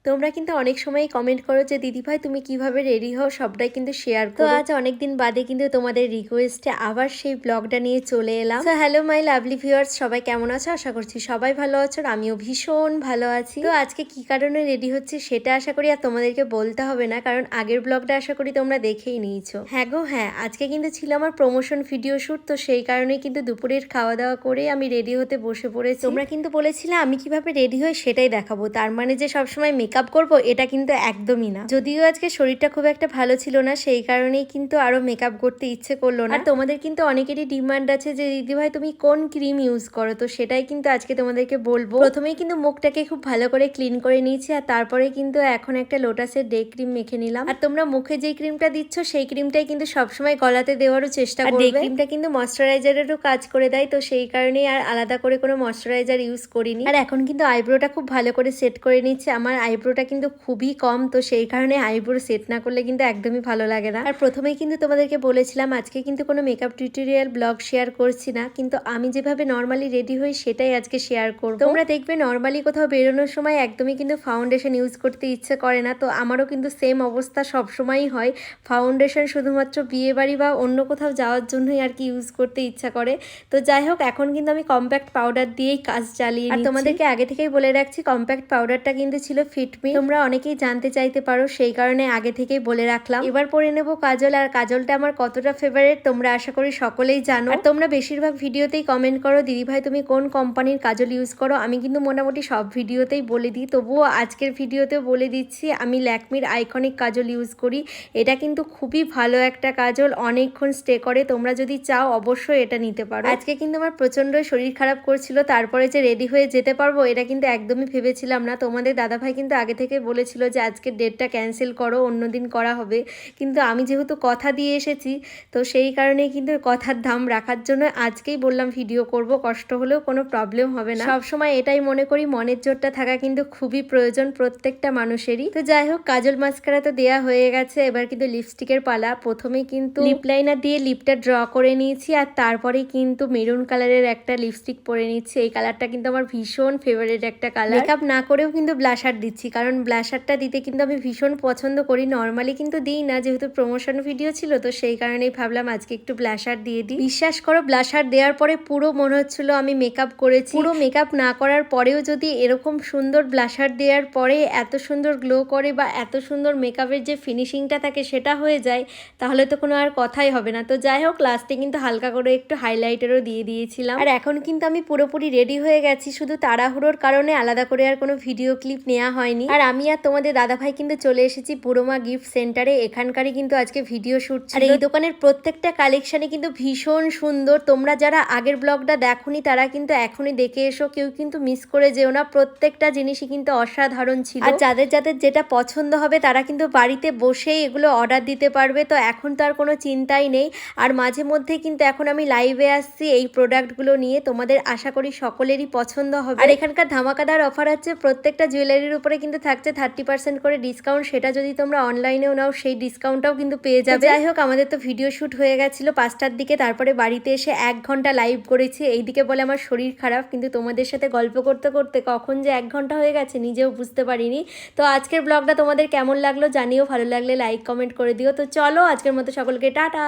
তোমরা কিন্তু অনেক সময় কমেন্ট করো যে দিদিভাই তুমি কিভাবে রেডি হও, সবটাই কিন্তু শেয়ার করো। তো আজ অনেকদিন বাদে কিন্তু তোমাদের রিকোয়েস্টে আবার সেই ব্লগটা নিয়ে চলে এলাম। তো হ্যালো মাই লাভলি ভিউয়ার্স, সবাই কেমন আছো? আশা করছি সবাই ভালো আছো, আর আমিও ভীষণ ভালো আছি। তো আজকে কি কারণে রেডি হচ্ছে সেটা আশা করি আর তোমাদেরকে বলতে হবে না, কারণ আগের ব্লগটা আশা করি তোমরা দেখেই নিয়েছো। হ্যাঁ গো হ্যাঁ, আজকে কিন্তু ছিল আমার প্রমোশন ভিডিও শুট, তো সেই কারণেই কিন্তু দুপুরের খাওয়া দাওয়া করে আমি রেডি হতে বসে পড়েছি। তোমরা কিন্তু বলেছিলে আমি কিভাবে রেডি হই সেটাই দেখাবো, তার মানে যে সবসময় মেকআপ করবো এটা কিন্তু একদমই না। যদিও আজকে শরীরটা খুব একটা ভালো ছিল না, সেই কারণেই কিন্তু আরো মেকআপ করতে ইচ্ছে করলো না। আর তোমাদের কিন্তু অনেকেরই ডিমান্ড আছে যে দিদিভাই তুমি কোন ক্রিম ইউজ করো, তো সেটাই কিন্তু আজকে তোমাদেরকে বলবো। প্রথমেই কিন্তু মুখটাকে খুব ভালো করে ক্লিন করে নিয়েছি, আর তারপরে কিন্তু এখন একটা লোটাসের ডে ক্রিম মেখে নিলাম। আর তোমরা মুখে যে ক্রিমটা দিচ্ছ সেই ক্রিমটাই কিন্তু সবসময় গলাতে দেওয়ারও চেষ্টা করবে। ডে ক্রিমটা কিন্তু ময়শ্চারাইজারেরও কাজ করে দেয়, তো সেই কারণেই আর আলাদা করে কোনো ময়শ্চারাইজার ইউজ করিনি। আর এখন কিন্তু আইব্রোটা খুব ভালো করে সেট করে নিচ্ছে। আমার আইব্রোটা কিন্তু খুবই কম, তো সেই কারণে আইব্রো সেট না করলে কিন্তু একদমই ভালো লাগে না। আর প্রথমেই কিন্তু তোমাদেরকে বলেছিলাম আজকে কিন্তু কোনো মেকআপ টিউটোরিয়াল ব্লগ শেয়ার করছি না, কিন্তু আমি যেভাবে নর্মালি রেডি হই সেটাই আজকে শেয়ার করব। তোমরা দেখবে নর্মালি কোথাও বেরোনোর সময় একদমই কিন্তু ফাউন্ডেশন ইউজ করতে ইচ্ছে করে না, তো আমারও কিন্তু সেম অবস্থা সব সময়ই হয়। ফাউন্ডেশন শুধুমাত্র বিয়ে বাড়ি বা অন্য কোথাও যাওয়ার জন্যই আর কি ইউজ করতে ইচ্ছা করে। তো যাই হোক, এখন কিন্তু আমি কম্প্যাক্ট পাউডার দিয়েই কাজ চালিয়ে নিচ্ছি। আর তোমাদেরকে আগে থেকেই বলে রাখছি কম্প্যাক্ট পাউডারটা কিন্তু ছিল ফিটমি, তোমরা অনেকেই জানতে চাইতে পারো, সেই কারণে আগে থেকেই বলে রাখলাম। এবার পরে নেব কাজল, আর কাজলটা আমার কতটা ফেভারিট তোমরা আশা করি সকলেই জানো। আর তোমরা বেশিরভাগ ভিডিওতেই কমেন্ট করো দিদিভাই তুমি কোন কোম্পানির কাজল ইউজ করো। আমি কিন্তু মোটামুটি সব ভিডিওতেই বলে দিই, তবুও আজকের ভিডিওতেও বলে দিচ্ছি আমি ল্যাকমির আইকনিক কাজল ইউজ করি। এটা কিন্তু খুবই ভালো একটা কাজল, অনেকক্ষণ স্টে করে, তোমরা যদি চাও অবশ্যই এটা নিতে পারো। আজকে কিন্তু আমার প্রচন্ড শরীর খারাপ করছিল, তারপরে যে রেডি হয়ে যেতে পারবো এটা কিন্তু একদমই ভেবেছিলাম না। তোমাদের দাদাভাই কিন্তু আগে থেকে বলেছিল যে আজকের ডেটটা ক্যান্সেল করো, অন্যদিন করা হবে, কিন্তু আমি যেহেতু কথা দিয়ে এসেছি তো সেই কারণেই কিন্তু কথার দাম রাখার জন্য আজকেই বললাম ভিডিও করব, কষ্ট হলেও কোনো প্রবলেম হবে না। সবসময় এটাই মনে করি মনের জোরটা থাকা কিন্তু খুবই প্রয়োজন প্রত্যেকটা মানুষেরই। তো যাই হোক, কাজল মাস্কারা তো দেওয়া হয়ে গেছে, এবার কিন্তু লিপস্টিকের পালা। প্রথমেই কিন্তু লিপ লাইনার দিয়ে লিপটা ড্র করে নিয়েছি, আর তারপরে কিন্তু মেরুন কালারের একটা লিপস্টিক পরে নিচ্ছি। এই কালারটা কিন্তু আমার ভীষণ ফেভারিট একটা কালার। মেকআপ না করেও কিন্তু ব্লাশার দিচ্ছি, কারণ ব্লাশারটা দিতে কিন্তু আমি ভীষণ পছন্দ করি। নর্মালি কিন্তু দিই না, যেহেতু প্রমোশন ভিডিও ছিল, তো সেই কারণেই ভাবলাম আজকে একটু ব্লাশার দিয়ে দিই। বিশ্বাস করো ব্লাশার দেওয়ার পরে পুরো মনে হচ্ছিল আমি মেকআপ করেছি। পুরো মেকআপ না করার পরেও যদি এরকম সুন্দর ব্লাশার দেওয়ার পরে এত সুন্দর গ্লো করে বা এত সুন্দর মেকআপের যে ফিনিশিংটা থাকে সেটা হয়ে যায়, তাহলে তো কোনো আর কথাই হবে না। তো যাই হোক, লাস্টে কিন্তু হালকা করে একটু হাইলাইটারও দিয়ে দিয়েছিলাম। আর এখন কিন্তু আমি পুরোপুরি রেডি হয়ে গেছি, শুধু তাড়াহুড়োর কারণে আলাদা করে আর কোনো ভিডিও ক্লিপ নেওয়া হয়নি। আর আমি আর তোমাদের দাদাভাই কিন্তু চলে এসেছি পুরোমা গিফট সেন্টারে, এখানকারই কিন্তু আজকে ভিডিও শুট ছিল। আর এই দোকানের প্রত্যেকটা কালেকশনে কিন্তু ভীষণ সুন্দর। তোমরা যারা আগের ব্লগটা দেখোনি তারা কিন্তু এখনই দেখে এসো, কেউ কিন্তু মিস করে যেও না, প্রত্যেকটা জিনিসই কিন্তু অসাধারণ ছিল। আর যাদের যাদের যেটা পছন্দ হবে তারা কিন্তু বাড়িতে বসেই এগুলো অর্ডার দিতে পারবে, তো এখন তো আর কোনো চিন্তাই নেই। আর মাঝে মধ্যে কিন্তু এখন আমি লাইভে আসছি এই প্রোডাক্টগুলো নিয়ে, তোমাদের আশা করি সকলেরই পছন্দ হবে। আর এখানকার ধামাকাদার অফার আছে, প্রত্যেকটা জুয়েলারির উপরে কিন্তু থাকছে 30% করে ডিসকাউন্ট, সেটা যদি তোমরা অনলাইনেও নাও সেই ডিসকাউন্টটাও কিন্তু পেয়ে যাবে। যাই হোক, আমাদের তো ভিডিও শুট হয়ে গেছিল 5টার দিকে, তারপরে বাড়িতে এসে 1 ঘন্টা লাইভ করেছি। এইদিকে বলে আমার শরীর খারাপ, কিন্তু তোমাদের সাথে গল্প করতে করতে কখন যে 1 ঘন্টা হয়ে গেছে নিজেও বুঝতে পারিনি। তো আজকের ব্লগটা তোমাদের কেমন লাগলো জানিও, ভালো লাগলে লাইক কমেন্ট করে দিও। তো চলো আজকের মতো সকলকে টাটা।